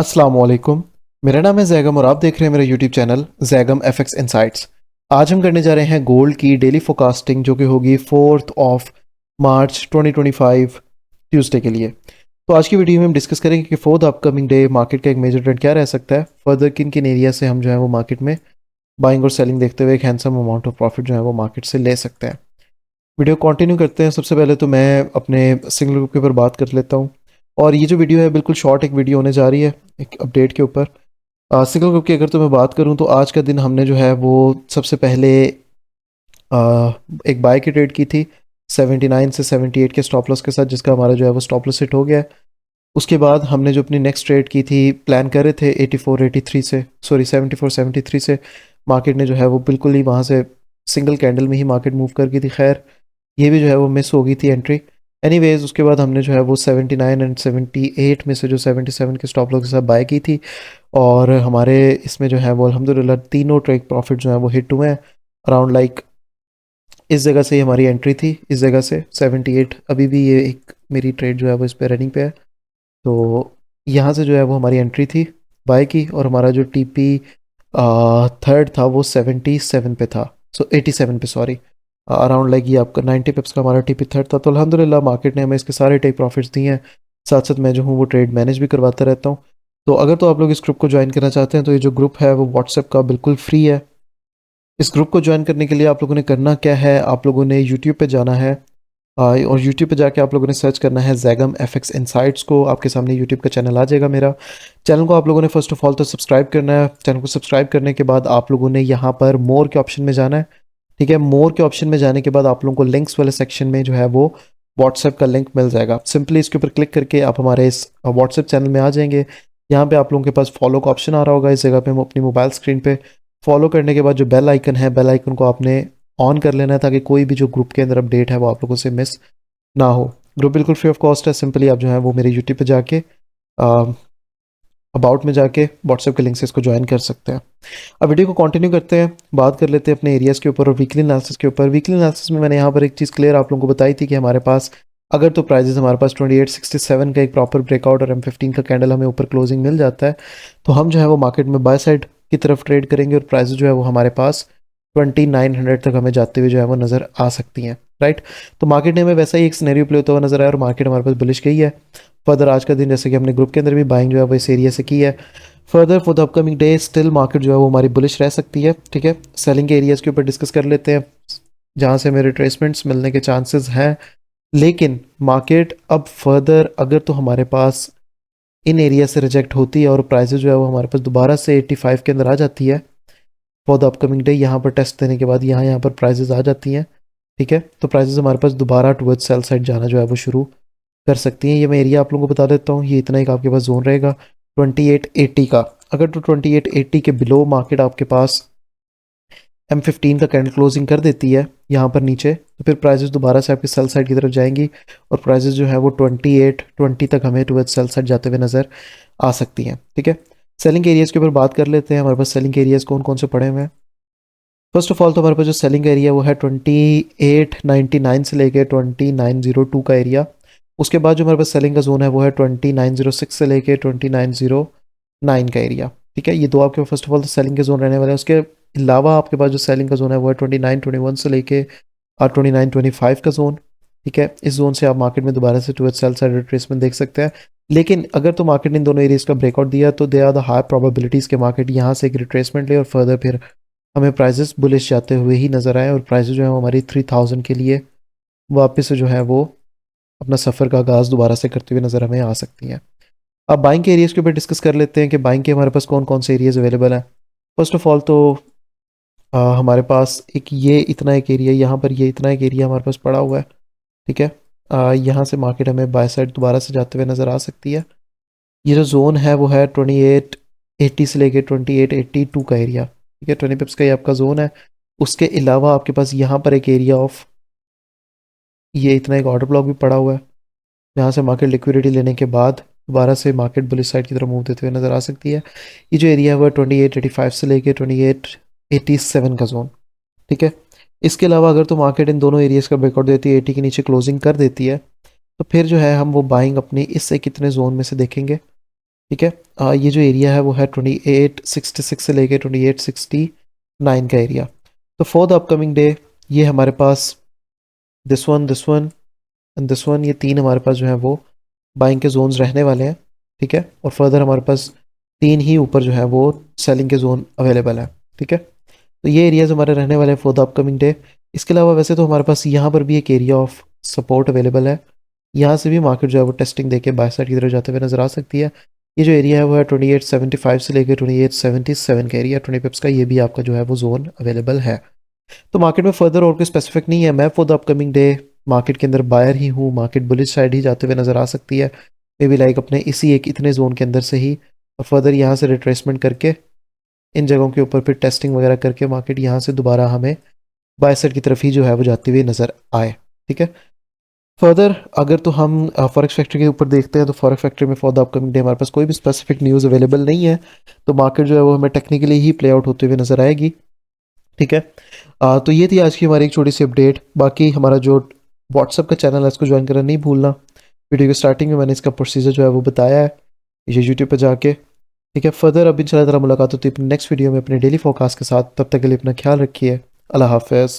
अस्सलाम वालेकुम। मेरा नाम है जैगम और आप देख रहे हैं मेरा YouTube channel Zaigham FX insights. आज हम करने जा रहे हैं गोल्ड की डेली फोरकास्टिंग जो कि होगी 4 मार्च 2025 ट्यूसडे के लिए। तो आज की वीडियो में हम डिस्कस करेंगे कि फोर्थ अपकमिंग डे मार्केट का एक मेजर ट्रेंड क्या रह सकता है, फर्दर किन किन एरिया से हम जो है वो मार्केट में बाइंग और सेलिंग देखते हुए एक हैंडसम अमाउंट ऑफ प्रॉफिट जो है वो मार्केट से ले सकते हैं। वीडियो कंटिन्यू करते हैं। सबसे पहले तो मैं अपने सिंगल ग्रुप के ऊपर बात कर लेता हूँ और ये जो वीडियो है बिल्कुल शॉर्ट एक वीडियो होने जा रही है एक अपडेट के ऊपर। सिंगल ग्रुप की अगर तो मैं बात करूं तो आज का दिन हमने जो है वो सबसे पहले एक बाय की ट्रेड की थी 79 से 78 के स्टॉप लॉस के साथ, जिसका हमारा जो है वो स्टॉप लॉस हिट हो गया है। उसके बाद हमने जो अपनी नेक्स्ट ट्रेड की थी, प्लान कर रहे थे 84 83 से, सॉरी 74 73 से, मार्केट ने जो है वो बिल्कुल ही वहाँ से सिंगल कैंडल में ही मार्केट मूव कर गई थी। खैर ये भी जो है वो मिस हो गई थी एंट्री। एनीवेज उसके बाद हमने जो है वो 79 एंड 78 में से जो 77 के स्टॉप लॉस के साथ बाय की थी और हमारे इसमें जो है वो अल्हम्दुलिल्लाह तीनों ट्रेड प्रॉफिट जो है वो हिट हुए हैं। अराउंड लाइक इस जगह से ही हमारी एंट्री थी, इस जगह से 78, अभी भी ये एक मेरी ट्रेड जो है वो इस पे रनिंग पे है। तो यहाँ से जो है वो हमारी एंट्री थी बाय की और हमारा जो टीपी थर्ड था वो 77 पे था, 87 पे सॉरी। अराउंड लाइक ये आपका 90 पिप्स का हमारा टीपी थर्ड था। तो अल्हम्दुलिल्लाह मार्केट ने हमें इसके सारे टेक प्रॉफिट्स दिए हैं। साथ साथ मैं जो हूँ वो ट्रेड मैनेज भी करवाता रहता हूँ। तो अगर तो आप लोग इस ग्रुप को ज्वाइन करना चाहते हैं तो ये जो ग्रुप है वो व्हाट्सएप का बिल्कुल फ्री है। इस ग्रुप को ज्वाइन करने के लिए आप लोगों ने करना क्या है, आप लोगों ने यूट्यूब पे जाना है और यूट्यूब पे जाके आप लोगों ने सर्च करना है जैगम एफएक्स इनसाइट्स को। आपके सामने यूट्यूब का चैनल आ जाएगा। मेरा चैनल को आप लोगों ने फर्स्ट ऑफ ऑल तो सब्सक्राइब करना है। चैनल को सब्सक्राइब करने के बाद आप लोगों ने यहाँ पर मोर के ऑप्शन में जाना है। ठीक है, मोर के ऑप्शन में जाने के बाद आप लोगों को लिंक्स वाले सेक्शन में जो है वो व्हाट्सएप का लिंक मिल जाएगा। सिंपली इसके ऊपर क्लिक करके आप हमारे इस व्हाट्सएप चैनल में आ जाएंगे। यहाँ पे आप लोगों के पास फॉलो का ऑप्शन आ रहा होगा, इस जगह पे हम अपनी मोबाइल स्क्रीन पे फॉलो करने के बाद जो बेल आइकन है, बेल आइकन को आपने ऑन कर लेना है ताकि कोई भी जो ग्रुप के अंदर अपडेट है वो आप लोगों से मिस ना हो। ग्रुप बिल्कुल फ्री ऑफ कॉस्ट है। सिंपली आप जो है वो मेरे यूट्यूब पे जाके अबाउट में जाके व्हाट्सएप के लिंक से इसको ज्वाइन कर सकते हैं। अब वीडियो को कंटिन्यू करते हैं, बात कर लेते हैं अपने एरियाज़ के ऊपर और वीकली एनालिसिस के ऊपर। वीकली एनालिसिस में मैंने यहाँ पर एक चीज़ क्लियर आप लोगों को बताई थी कि हमारे पास अगर तो प्राइजेस हमारे पास 2867 का एक प्रॉपर ब्रेकआउट और M15 का कैंडल हमें ऊपर क्लोजिंग मिल जाता है तो हम जो है वो मार्केट में बाय साइड की तरफ ट्रेड करेंगे और प्राइजेस जो है वो हमारे पास 2900 तक हमें जाते हुए जो है वो नज़र आ सकती हैं। राइट, तो मार्केट ने हमें वैसा ही एक सिनेरियो प्ले होता हुआ नजर आया और मार्केट हमारे पास बुलिश गई है। फर्दर आज का दिन जैसे कि हमने ग्रुप के अंदर भी बाइंग जो है वो इस एरिया से की है। Further for the upcoming day still market जो है वो हमारी बुलिश रह सकती है। ठीक है, सेलिंग के एरियाज़ के ऊपर डिस्कस कर लेते हैं जहाँ से हमें रिट्रेसमेंट्स मिलने के चांसेस हैं। लेकिन मार्केट अब फर्दर अगर तो हमारे पास इन एरिया से रिजेक्ट होती है और प्राइसेस जो है वो हमारे पास दोबारा से 85 के अंदर आ जाती है फॉर द अपकमिंग डे, यहाँ पर टेस्ट देने के बाद यहाँ पर प्राइसेस आ जाती हैं। ठीक है, तो प्राइसेस हमारे पास दोबारा टुवर्ड्स सेल साइड जाना जो है वो शुरू कर सकती हैं। ये मैं एरिया आप लोगों को बता देता हूँ, ये इतना एक आपके पास जोन रहेगा 2880 का। अगर तो 2880 के बिलो मार्केट आपके पास M15 का कैंडल क्लोजिंग कर देती है यहाँ पर नीचे, तो फिर प्राइसेस दोबारा से आपके सेल साइड की तरफ जाएंगी और प्राइसेस जो है वो 2820 तक हमें टुवर्ड्स सेल साइड जाते हुए नज़र आ सकती हैं। ठीक है, सेलिंग एरियाज़ के ऊपर बात कर लेते हैं। हमारे पास सेलिंग एरियाज़ कौन कौन से पड़े हुए हैं। फर्स्ट ऑफ ऑल तो हमारे पास जो सेलिंग एरिया वो है 2899 से लेके 2902 का एरिया। उसके बाद जो हमारे पास सेलिंग का जोन है वो है 2906 से लेके 2909 का एरिया। ठीक है, ये दो आपके फर्स्ट ऑफ ऑल तो सेलिंग के जोन रहने वाले हैं। उसके अलावा आपके पास जो सेलिंग का जोन है वो है 2921 से लेके 2925 का जोन। ठीक है, इस जोन से आप मार्केट में दोबारा से टुवर्ड्स सेल साइड रिट्रेसमेंट देख सकते हैं। लेकिन अगर तो मार्केट ने इन दोनों एरियाज का ब्रेकआउट दिया तो they are the high probabilities के मार्केट यहाँ से एक रिट्रेसमेंट ले और फर्दर फिर हमें प्राइजेस बुलिश जाते हुए ही नज़र आए और प्राइजेस जो है हमारी 3000 के लिए वापस से जो है वो अपना सफ़र का आगाज़ दोबारा से करते हुए नज़र हमें आ सकती हैं। अब बाइंग के एरियाज़ के ऊपर डिस्कस कर लेते हैं कि बाइंग के हमारे पास कौन कौन से एरियाज़ अवेलेबल हैं। फर्स्ट ऑफ ऑल तो हमारे पास एक ये इतना एक एरिया, यहाँ पर ये इतना एक एरिया हमारे पास पड़ा हुआ है। ठीक है, यहाँ से मार्केट हमें बाय साइड दोबारा से जाते हुए नज़र आ सकती है। ये जो जोन है वो है 2880 से लेके 2882 का एरिया। ठीक है, 20 पिप्स का ये आपका जोन है। उसके अलावा आपके पास यहाँ पर एक एरिया ऑफ ये इतना एक ऑर्डर ब्लॉक भी पड़ा हुआ है जहाँ से मार्केट लिक्विडिटी लेने के बाद दोबारा से मार्केट बुलिश साइड की तरफ मूव देते हुए नज़र आ सकती है। ये जो एरिया है वो 2885 से लेके 2887 का जोन। ठीक है, इसके अलावा अगर तो मार्केट इन दोनों एरियाज़ का ब्रेकआउट देती है, 80 के नीचे क्लोजिंग कर देती है, तो फिर जो है हम वो बाइंग अपनी इससे कितने जोन में से देखेंगे। ठीक है। ये जो एरिया है वो है 2866 से लेके 2869 का एरिया। तो फॉर द अपकमिंग डे ये हमारे पास this one and this one, ये तीन हमारे पास जो है वो बाइंग के जोन्स रहने वाले हैं। ठीक है। और फर्दर हमारे पास तीन ही ऊपर जो है वो सेलिंग के जोन अवेलेबल है। ठीक है। तो ये एरियाज हमारे रहने वाले हैं फॉर द अपकमिंग डे। इसके अलावा वैसे तो हमारे पास यहाँ पर भी एक एरिया ऑफ सपोर्ट अवेलेबल है। यहाँ से भी मार्केट जो है वो टेस्टिंग देके बाय साइड की तरफ जाते हुए नजर आ सकती है। ये जो एरिया है वो है 2875 से लेकर 2877 का एरिया 20 पिप्स का, ये भी आपका जो है वो जोन अवेलेबल है। तो मार्केट में फर्दर और कोई स्पेसिफिक नहीं है। मैं for the upcoming day market के अंदर बायर ही हूँ, मार्केट बुलिश साइड ही जाते हुए नजर आ सकती है। मे बी लाइक अपने इसी एक इतने जोन के अंदर से ही और फर्दर यहाँ से रिट्रेसमेंट करके इन जगहों के ऊपर फिर टेस्टिंग वगैरह करके मार्केट यहाँ से दोबारा हमें बाय साइड की तरफ ही जो है वो जाती हुई नजर आए। ठीक है। फर्दर अगर तो हम फॉरेक्स फैक्ट्री के ऊपर देखते हैं तो फॉरेक्स फैक्ट्री में फॉर द अपकमिंग डे हमारे पास कोई भी स्पेसिफिक न्यूज़ अवेलेबल नहीं है। तो मार्केट जो है वो हमें टेक्निकली ही प्ले आउट होते हुए नजर आएगी। ठीक है। तो ये थी आज की हमारी एक छोटी सी अपडेट। बाकी हमारा जो व्हाट्सअप का चैनल है इसको ज्वाइन करना नहीं भूलना। वीडियो के स्टार्टिंग में मैंने इसका प्रोसीजर जो है वो बताया है, ये यूट्यूब पर जाके। ठीक है। फर्दर अब इंशाल्लाह ताला मुलाकात होती है अपनी नेक्स्ट वीडियो में अपने डेली फोरकास्ट के साथ। तब तक के लिए अपना ख्याल रखिए। अल्लाह हाफिज़।